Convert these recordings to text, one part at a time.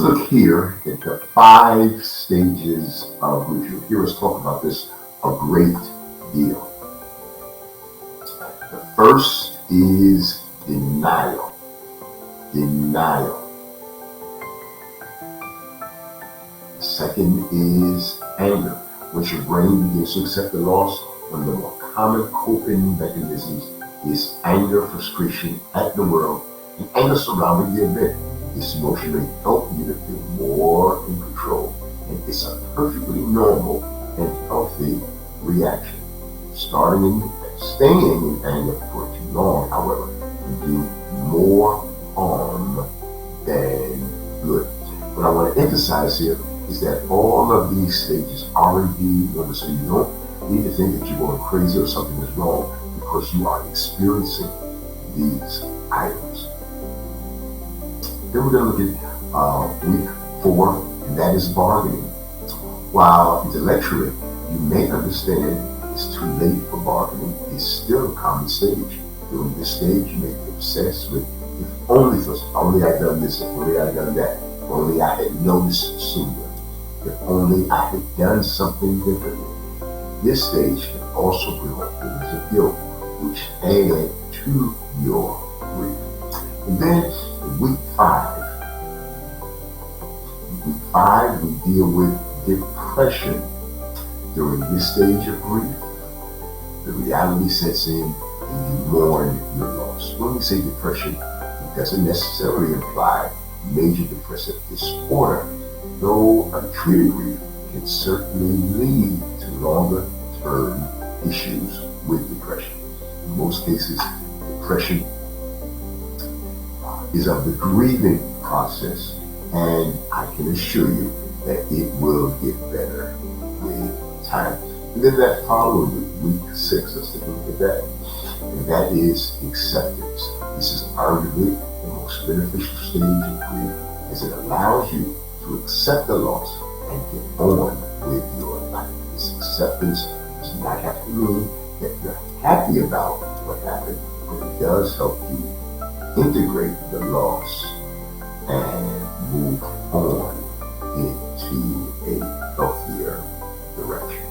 look here at the 5 stages of grief. You'll hear us talk about this a great deal. The first is denial. Denial. The second is anger. Once your brain begins to accept the loss, one of the more common coping mechanisms is anger, frustration at the world, and anger surrounding the event. This emotion may help you to feel more in control, and it's a perfectly normal and healthy reaction. Staying in anger for too long, however, can do more harm than good. What I want to emphasize here is that all of these stages are indeed normal, so you don't need to think that you're going crazy or something is wrong because you are experiencing these items. Then we're going to look at week 4, and that is bargaining. While intellectually you may understand it's too late for bargaining, it's still a common stage. During this stage, you may be obsessed with if only I had done this, if only I had done that, if only I had noticed sooner, if only I had done something differently. This stage can also bring up feelings of guilt, which add to your grief. And then in week 5, we deal with depression. During this stage of grief, the reality sets in and you mourn your loss. When we say depression, it doesn't necessarily imply major depressive disorder, though untreated grief can certainly lead to longer-term issues with depression. In most cases, depression is of the grieving process, and I can assure you that it will get better with time. And then that following week 6, let's take a look at that. And that is acceptance. This is arguably the most beneficial stage of grief, as it allows you to accept the loss and get on with your life. This acceptance does not have to mean that you're happy about what happened, but it does help you integrate the loss and move on into a healthier direction.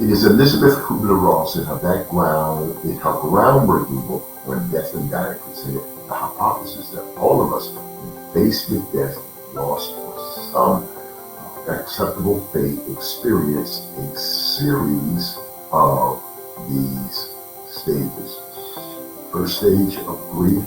It is Elizabeth Kubler-Ross in her groundbreaking book on death and dying presented the hypothesis that all of us, when faced with death, loss, or some acceptable fate, experience a series of these stages. First stage of grief,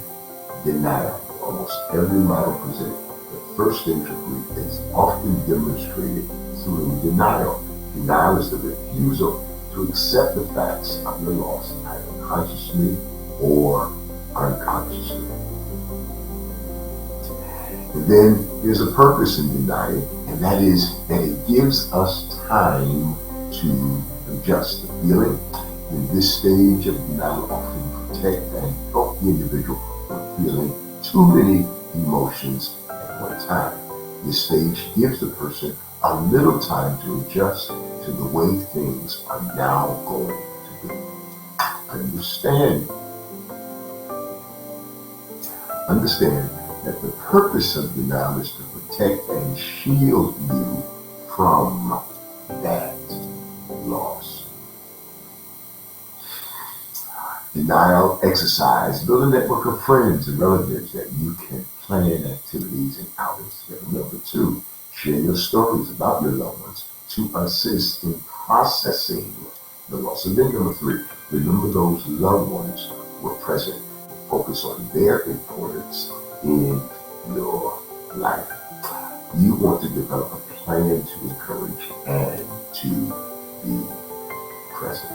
denial. Almost every model presented the first stage of grief is often demonstrated through denial. Denial is the refusal to accept the facts of your loss, either consciously or unconsciously. And then there's a purpose in denying, and that is that it gives us time to adjust. The feeling in this stage of denial often protect and help the individual from feeling too many emotions at one time. This stage gives the person a little time to adjust to the way things are now going to be. Understand that the purpose of denial is to protect and shield you from that loss. Denial exercise. Build a network of friends and relatives that you can plan activities and outings together. Number 2, share your stories about your loved ones to assist in processing the loss. And then number 3, remember those loved ones were present. Focus on their importance in your life. You want to develop a plan to encourage and to be present.